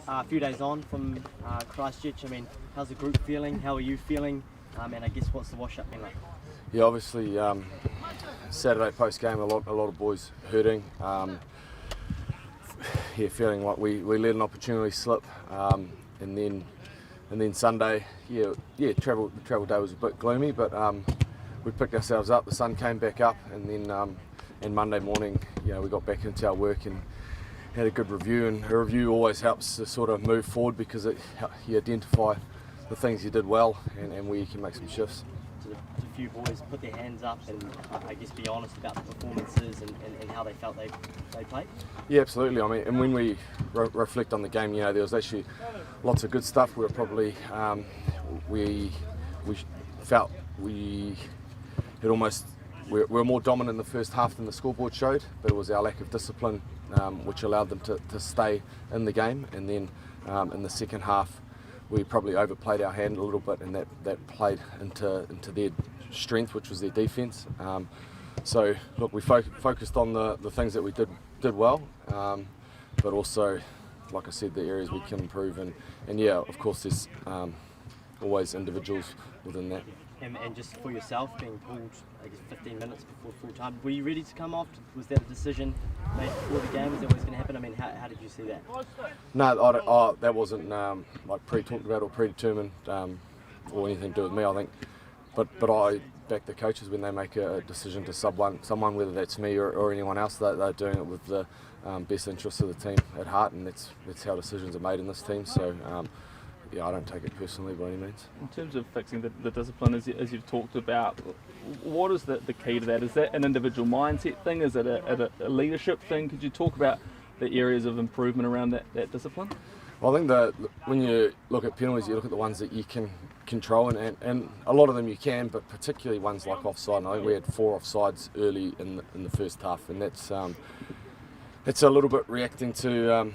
a few days on from Christchurch. I mean, how's the group feeling? How are you feeling? And I guess what's the wash-up been like? Yeah, obviously Saturday post-game, a lot of boys hurting. Feeling like we let an opportunity slip, and then Sunday, the travel day was a bit gloomy, but we picked ourselves up. The sun came back up, and then and Monday morning, we got back into our work and had a good review. And a review always helps to sort of move forward because you identify the things you did well and where you can make some shifts. A few boys put their hands up and I guess be honest about the performances and how they felt they played? Yeah, absolutely. I mean, and when we reflect on the game, there was actually lots of good stuff. We were probably we felt we were more dominant in the first half than the scoreboard showed, but it was our lack of discipline which allowed them to stay in the game. And then in the second half, we probably overplayed our hand a little bit, and that played into their strength, which was their defence. So look, we focused on the things that we did well, but also, like I said, the areas we can improve. And yeah, of course, there's always individuals within that. And just for yourself, being pulled, I guess, 15 minutes before full time, were you ready to come off? Was that a decision made before the game? Was that what's going to happen? I mean, how did you see that? No, that wasn't like pre-talked about or predetermined or anything to do with me, I think. But I back the coaches when they make a decision to sub someone, whether that's me or anyone else. They're doing it with the best interests of the team at heart, and that's how decisions are made in this team. So. I don't take it personally by any means. In terms of fixing the discipline, as you've talked about, what is the key to that? Is that an individual mindset thing? Is it a leadership thing? Could you talk about the areas of improvement around that discipline? Well, I think that when you look at penalties, you look at the ones that you can control, and a lot of them you can, but particularly ones like offside. And I think we had 4 offsides early in the first half, and that's a little bit reacting to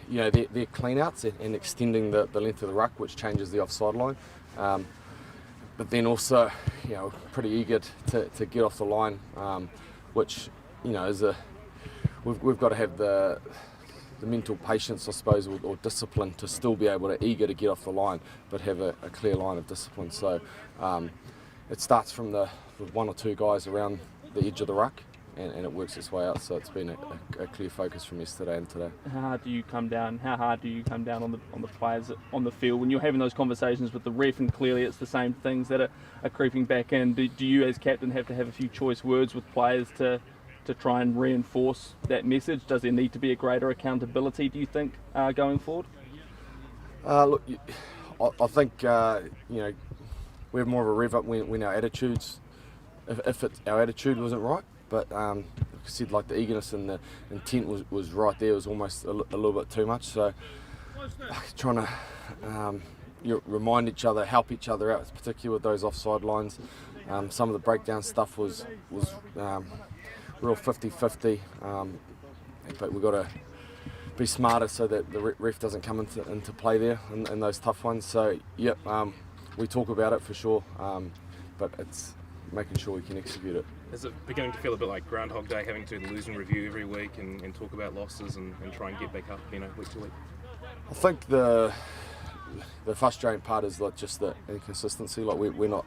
their clean-outs and extending the length of the ruck, which changes the offside line. But then also, pretty eager to get off the line, which, is we've got to have the mental patience, I suppose, or discipline to still be able to eager to get off the line, but have a clear line of discipline. So it starts from the 1 or 2 guys around the edge of the ruck, and it works its way out. So it's been a clear focus from yesterday and today. How hard do you come down on the players on the field when you're having those conversations with the ref, and clearly it's the same things that are creeping back in? Do you as captain have to have a few choice words with players to try and reinforce that message? Does there need to be a greater accountability, do you think, going forward? Look, I think we have more of a rev up when our attitudes, if our attitude wasn't right. But like I said, like the eagerness and the intent was right there. It was almost a little bit too much. So trying to remind each other, help each other out, particularly with those offside lines. Some of the breakdown stuff was real 50-50, but we've got to be smarter so that the ref doesn't come into play there in those tough ones. So yep, we talk about it for sure, but it's making sure we can execute it. Is it beginning to feel a bit like Groundhog Day, having to lose and review every week and talk about losses and try and get back up, week to week? I think the frustrating part is like just the inconsistency. Like we're not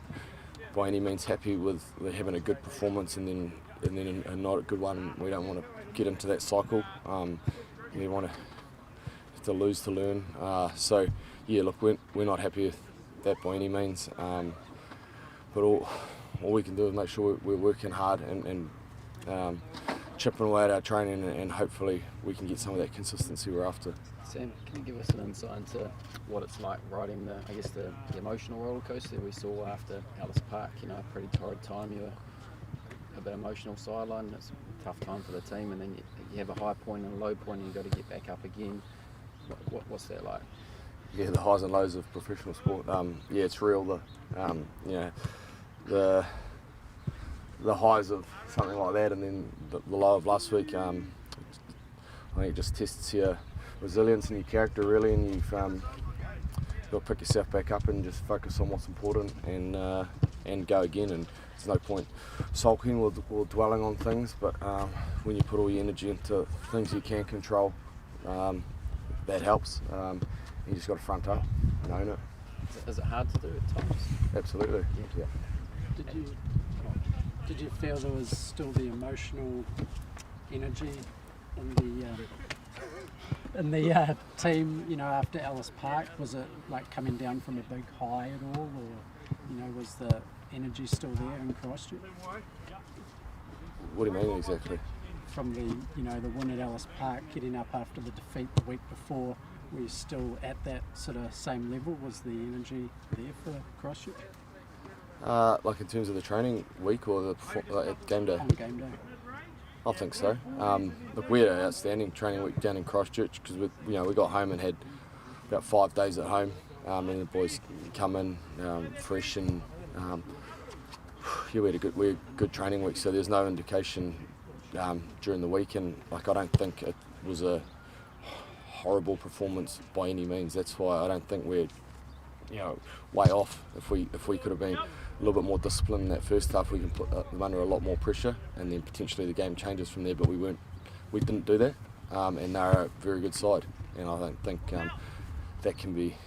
by any means happy with having a good performance and then a not a good one. We don't want to get into that cycle. We want to lose to learn. So yeah, look, we're not happy with that by any means. But all we can do is make sure we're working hard and chipping away at our training, and hopefully we can get some of that consistency we're after. Sam, can you give us an insight into what it's like riding the emotional roller coaster we saw after Ellis Park? A pretty torrid time. You were a bit emotional sideline. It's a tough time for the team, and then you have a high point and a low point, and you've got to get back up again. What's that like? Yeah, the highs and lows of professional sport. It's real. The highs of something like that, and then the low of last week. I think it just tests your resilience and your character really, and you've got to pick yourself back up and just focus on what's important and go again. And there's no point sulking or dwelling on things, but when you put all your energy into things you can control, that helps. You just got to front up and own it. Is it hard to do at times? Absolutely. Yeah. Did you feel there was still the emotional energy in the team? You know, after Ellis Park, was it like coming down from a big high at all, or was the energy still there in Christchurch? What do you mean exactly? From the win at Ellis Park, getting up after the defeat the week before, were you still at that sort of same level? Was the energy there for Christchurch? Like in terms of the training week or the game day? On game day. I think so. Look, we had an outstanding training week down in Christchurch because we got home and had about 5 days at home, and the boys come in fresh and we had a good training week. So there's no indication during the week, and like I don't think it was a horrible performance by any means. That's why I don't think we're way off. If we could have been a little bit more disciplined in that first half, we can put them under a lot more pressure, and then potentially the game changes from there. But we didn't do that, and they're a very good side, and I don't think that can be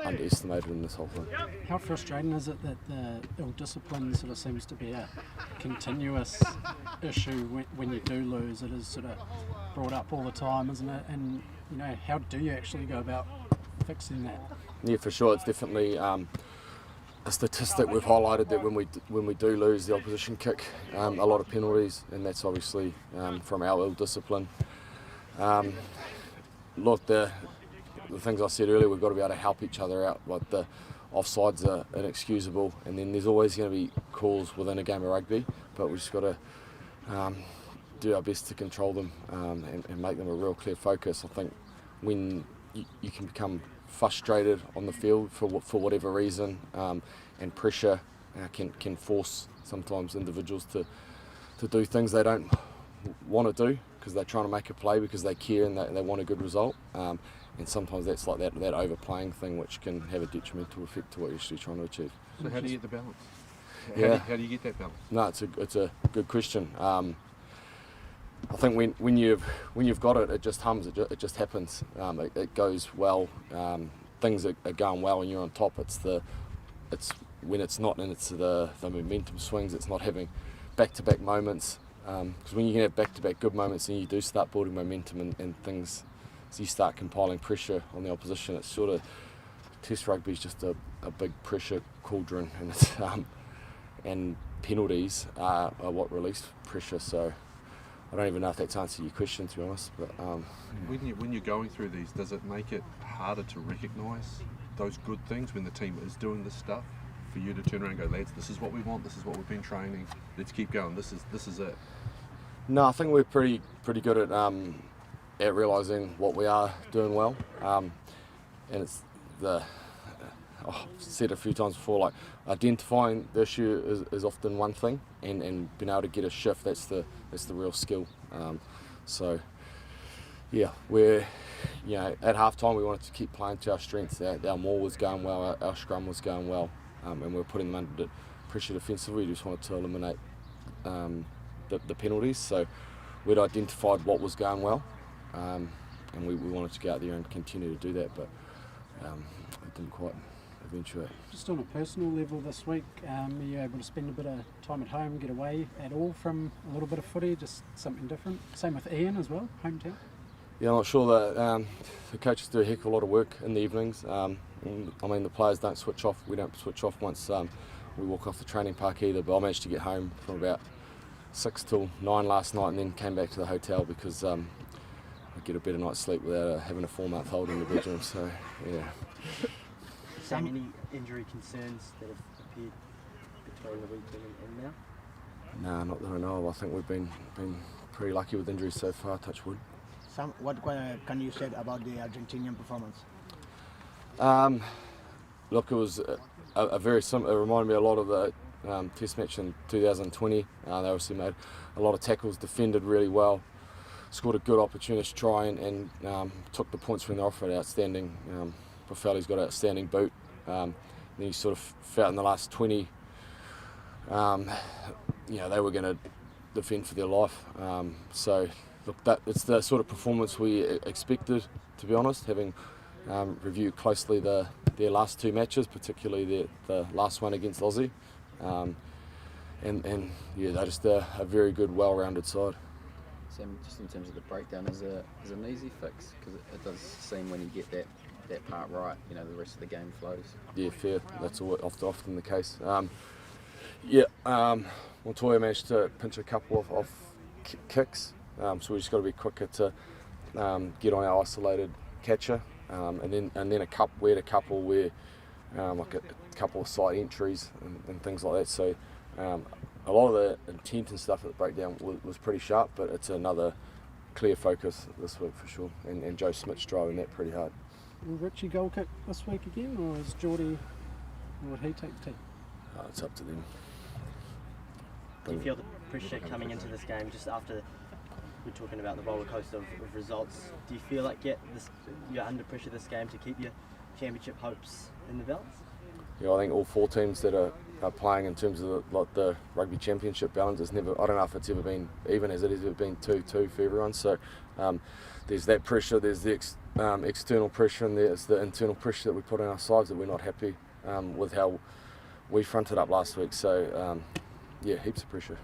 underestimated in this whole thing. How frustrating is it that the ill-discipline sort of seems to be a continuous issue when you do lose? It is sort of brought up all the time, isn't it? And how do you actually go about fixing that? Yeah, for sure. It's definitely a statistic we've highlighted that when we do lose, the opposition kick a lot of penalties, and that's obviously from our ill-discipline. Look, the things I said earlier, we've got to be able to help each other out. Like the offsides are inexcusable, and then there's always going to be calls within a game of rugby, but we've just got to do our best to control them and make them a real clear focus. I think when you can become frustrated on the field for whatever reason, and pressure can force sometimes individuals to do things they don't want to do because they're trying to make a play because they care and they want a good result. And sometimes that's like that overplaying thing, which can have a detrimental effect to what you're actually trying to achieve. So how do you get the balance? How do you get that balance? No, it's a good question. I think when you've got it, it just hums. It just happens. It goes well. Things are going well, and you're on top. It's when it's not, and it's the momentum swings. It's not having back-to-back moments. Because when you can have back-to-back good moments, and you do start building momentum and things. So you start compiling pressure on the opposition. It's sort of Test rugby is just a big pressure cauldron, and it's and penalties are what release pressure. So I don't even know if that's answered your question, to be honest. But when you're going through these, does it make it harder to recognise those good things when the team is doing this stuff? For you to turn around and go, lads, this is what we want. This is what we've been training. Let's keep going. This is it. No, I think we're pretty good at realising what we are doing well, and it's I've said a few times before, like identifying the issue is often one thing, and being able to get a shift, that's the real skill. So yeah, we're at half time we wanted to keep playing to our strengths. Our maul was going well, our scrum was going well, and we were putting them under pressure defensively. We just wanted to eliminate the penalties. So we'd identified what was going well, and we wanted to go out there and continue to do that, but it didn't quite eventuate. Just on a personal level this week, are you able to spend a bit of time at home, get away at all from a little bit of footy, just something different? Same with Ian as well, hometown? Yeah, I'm not sure that the coaches do a heck of a lot of work in the evenings. I mean, the players don't switch off. We don't switch off once we walk off the training park either, but I managed to get home from about 6 till 9 last night and then came back to the hotel because I get a better night's sleep without having a 4-month-old in the bedroom, so yeah. Any injury concerns that have appeared between the weekend and now? Nah, not that I know of. I think we've been pretty lucky with injuries so far, touch wood. What can you say about the Argentinian performance? Look, it was a very similar. It reminded me a lot of the Test match in 2020. They obviously made a lot of tackles, defended really well, scored a good opportunist try, and took the points when they're offered. Outstanding. Boffelli's got an outstanding boot. Then he sort of felt in the last 20. They were going to defend for their life. So look, it's the sort of performance we expected, to be honest, having reviewed closely their last 2 matches, particularly the last one against Aussie. And yeah, they're just a very good, well-rounded side. Sam, just in terms of the breakdown, is it an easy fix? Because it does seem when you get that part right, you know, the rest of the game flows. Yeah, fair. That's often the case. Montoya managed to pinch a couple of kicks, so we just got to be quicker to get on our isolated catcher, and then a couple where like a couple of side entries and things like that. So a lot of the intent and stuff at the breakdown was pretty sharp, but it's another clear focus this week for sure. And Joe Smith's driving that pretty hard. Will Richie goal kick this week again, or is Geordie, would he take the team? It's up to them. Do you feel the pressure coming into this game just after we're talking about the roller coaster of results? Do you feel like you're under pressure this game to keep your championship hopes in the balance? Yeah, I think all 4 teams that are playing in terms of the rugby championship balance is never. I don't know if it's ever been even as it has ever been 2-2 for everyone. So there's that pressure. There's the external pressure, and there's the internal pressure that we put on our sides that we're not happy with how we fronted up last week. So yeah, heaps of pressure.